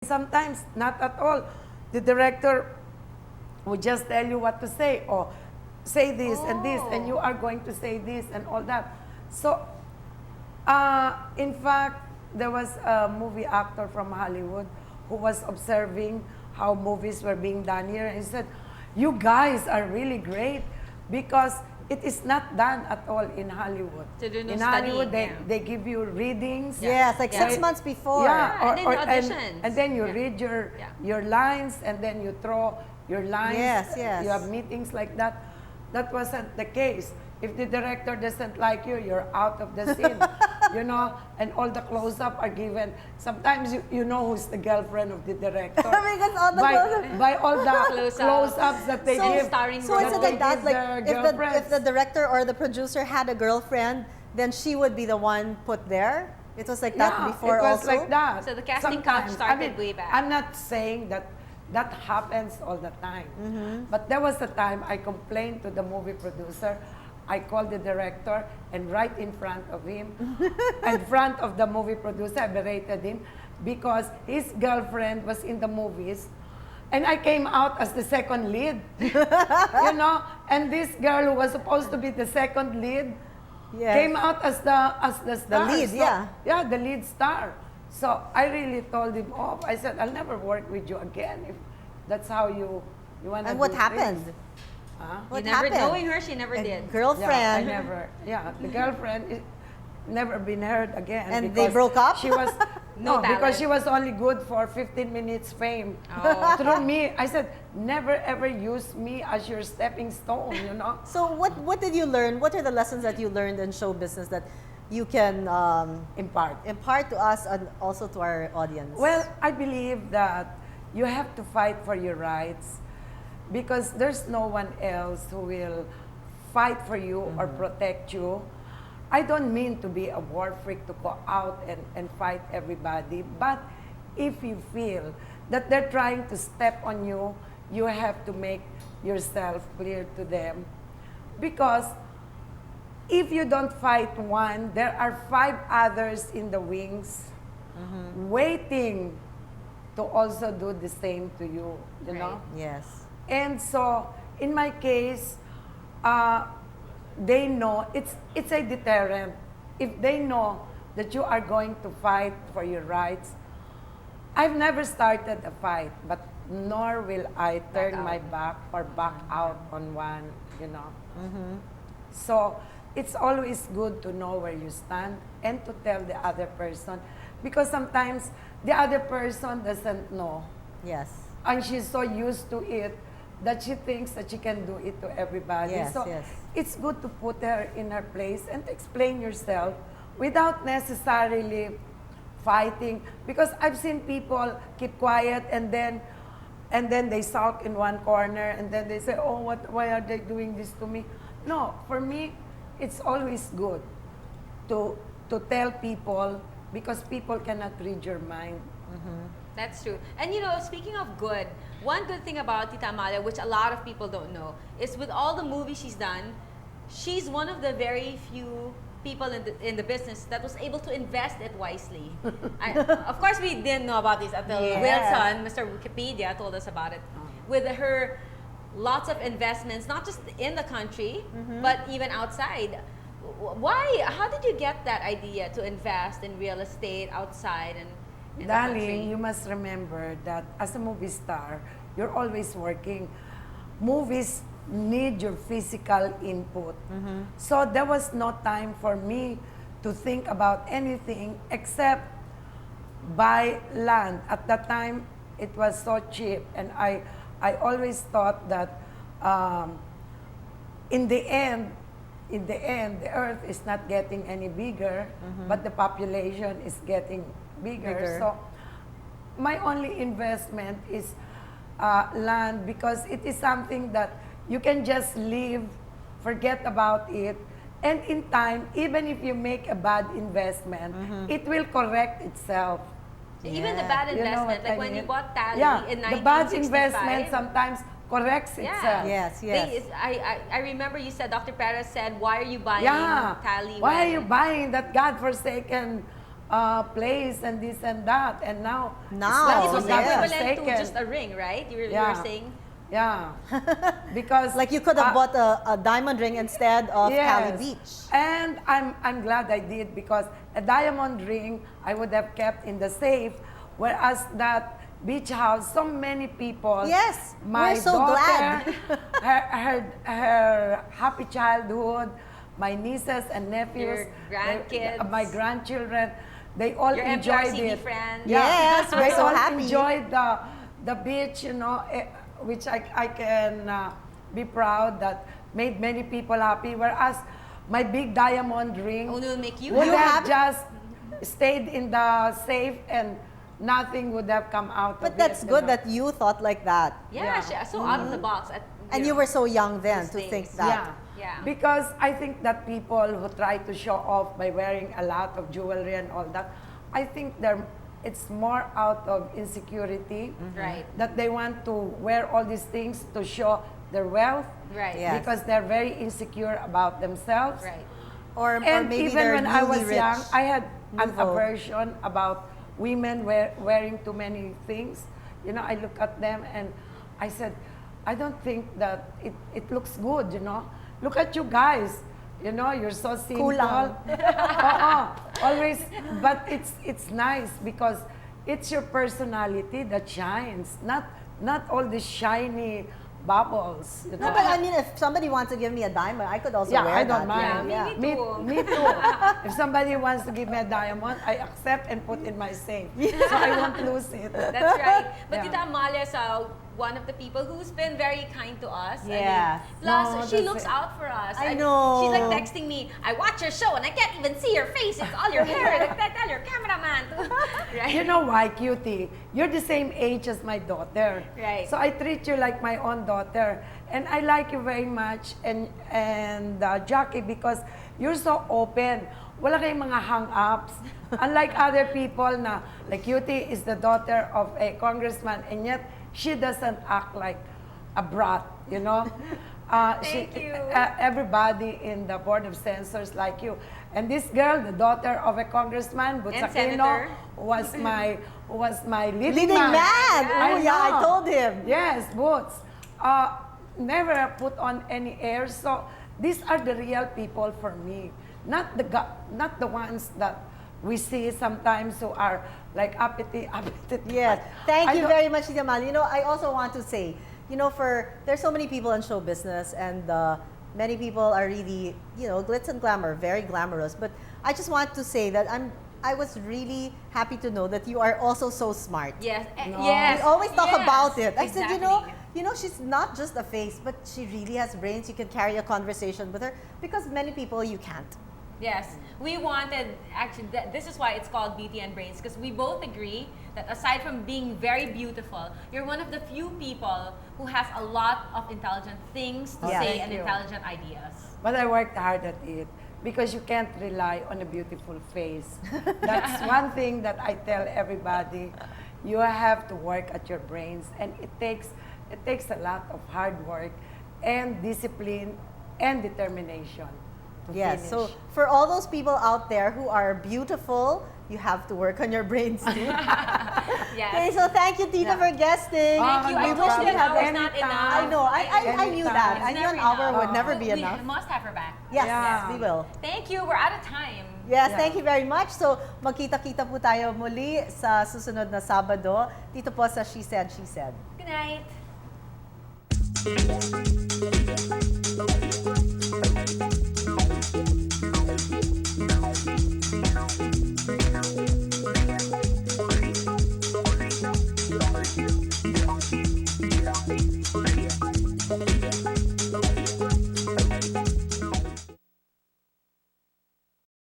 Sometimes not at all. The director would just tell you what to say, or say this and this, and you are going to say this and all that. So, in fact, there was a movie actor from Hollywood who was observing how movies were being done here, and he said, "You guys are really great because it is not done at all in Hollywood. To do no in studying, Hollywood, yeah. they give you readings. Yes, like 6 months before. Yeah, and then auditions. and then you Yeah. read Yeah. your lines, and then you throw your lines. Yes, yes. You have meetings like that. That wasn't the case. If the director doesn't like you, you're out of the scene. You know, and all the close-up are given. Sometimes you know who's the girlfriend of the director. Because all the close-up. by all the Close-ups. close-ups that they give. Starring So is it like that? Like if the director or the producer had a girlfriend, then she would be the one put there? It was like that before it was also? like that. So the casting couch started way back. I'm not saying that that happens all the time. But there was a time I complained to the movie producer. I called the director, and right in front of him, in front of the movie producer, I berated him because his girlfriend was in the movies, and I came out as the second lead. You know, and this girl who was supposed to be the second lead came out as the star. lead, yeah. Yeah, the lead star. So I really told him off. I said, I'll never work with you again if that's how you want to do And what things. happened? Huh? What You never, happened? knowing her, she never A did. girlfriend. Yeah, I never. Yeah, the girlfriend is never been heard again. And they because broke up? She was No no, because talent. she was only good for 15 minutes fame. Oh. Through me, I said, never ever use me as your stepping stone. You know. So what did you learn? What are the lessons that you learned in show business that you can impart to us and also to our audience? Well, I believe that you have to fight for your rights because there's no one else who will fight for you or protect you. I don't mean to be a war freak to go out and fight everybody, but if you feel that they're trying to step on you, you have to make yourself clear to them. Because if you don't fight one, there are 5 others in the wings waiting to also do the same to you, you know? Yes. And so, in my case, they know it's a deterrent. If they know that you are going to fight for your rights, I've never started a fight, but nor will I turn my back or back out on one, you know. So, it's always good to know where you stand and to tell the other person, because sometimes the other person doesn't know. Yes. And she's so used to it that she thinks that she can do it to everybody. Yes, so yes. it's good to put her in her place and to explain yourself without necessarily fighting. Because I've seen people keep quiet and then they sulk in one corner and then they say, oh, why are they doing this to me? No, for me, it's always good to tell people, because people cannot read your mind. That's true. And you know, speaking of good, one good thing about Tita Amalia, which a lot of people don't know, is with all the movies she's done, she's one of the very few people in the business that was able to invest it wisely. Of course, we didn't know about this until Wilson, Mr. Wikipedia, told us about it. With her lots of investments, not just in the country, but even outside. Why? How did you get that idea to invest in real estate outside and in the country? Darling, you must remember that as a movie star, you're always working. Movies need your physical input. So there was no time for me to think about anything except buy land. At that time, it was so cheap, and I always thought that in the end, the earth is not getting any bigger, but the population is getting bigger. So my only investment is land, because it is something that you can just leave, forget about it, and in time, even if you make a bad investment, it will correct itself. So even the bad You know investment, what like I when you mean? bought Tally in 1965. The bad investment sometimes corrects itself. Yes, yes. I remember you said, Dr. Perez said, why are you buying Tally? Why are you buying that godforsaken place and this and that. And now, Now, It was yes. equivalent to taken. just a ring, right? You were Yeah. saying? Yeah. Because Like you could have bought a diamond ring instead of Cali Beach. And I'm glad I did, because a diamond ring I would have kept in the safe, whereas that beach house, so many people. Yes, my we're so daughter, glad. her happy childhood, my nieces and nephews, Your grandkids. my grandchildren, they all Your enjoyed MTRCB it. friends. Yes, we're they so all happy. enjoyed the beach, which I can be proud that made many people happy. Whereas my big diamond ring Only will make you would have happy. just stayed in the safe and nothing would have come out But of that's it. good that you thought like that. Yeah, Yeah. so out of the box. And you were so young then those to think days. that. Yeah. Because I think that people who try to show off by wearing a lot of jewelry and all that, I think it's more out of insecurity. Right. That they want to wear all these things to show their wealth. Right. Yes. Because they're very insecure about themselves. Right. Or And maybe even they're when I was newly young, rich. I had an Nouveau. aversion about women wearing too many things. I look at them and I said, I don't think that it looks good, Look at you guys. You're so simple. Kulang. Always, but it's nice because it's your personality that shines, not all these shiny bubbles. No, but I mean, if somebody wants to give me a diamond, I could also Yeah, wear I don't that. mind. Yeah, me too. Me too. If somebody wants to give me a diamond, I accept and put in my safe. So I won't lose it. That's right. But Yeah. Tita Amalia is one of the people who's been very kind to us. Yes. Plus, No, she that's looks it. out for us. I know. She's like texting me, I watch your show and I can't even see your face. It's all your hair. Like, tell your cameraman to. Right? You know why, Cutie? You're the same age as my daughter. Right. So I treat you like my own daughter. And I like you very much and Jackie, because you're so open. Wala kayong mga hang-ups. Unlike other people na, like Cutie is the daughter of a congressman and yet she doesn't act like a brat, Thank you. Everybody in the board of censors like you. And this girl, the daughter of a congressman, And Aquino, senator. was my leading Leading man! I Oh, yeah, I know. told him. Yes, Boots. Never put on any airs. So these are the real people for me, not the ones that we see sometimes who are like uppity. Yes. Thank I you don't- very much, Tita Mal. I also want to say, there's so many people in show business and many people are really, glitz and glamour, very glamorous. But I just want to say that I was really happy to know that you are also so smart. Yes. No. Yes. We always talk yes, about it. I said, exactly. she's not just a face, but she really has brains. You can carry a conversation with her because many people you can't. Yes, we wanted, actually, this is why it's called Beauty and Brains, because we both agree that aside from being very beautiful, you're one of the few people who has a lot of intelligent things to Yeah. say Thank and you. intelligent ideas. But I worked hard at it because you can't rely on a beautiful face. That's one thing that I tell everybody. You have to work at your brains, and it takes a lot of hard work and discipline and determination to Yes. finish. So for all those people out there who are beautiful, you have to work on your brains too. Yes. Okay, so thank you, Tita, Yeah. for guesting. Thank you. no I We told wish you we an had hour's not anytime. enough. I know. I knew that. Anytime. I knew an It's never hour would enough. never be We enough. must have her back. Yes, Yeah. we will. Thank you. We're out of time. Yes, Yeah. thank you very much. So, magkita-kita po tayo muli sa susunod na Sabado. Dito po sa She Said, She Said. Good night.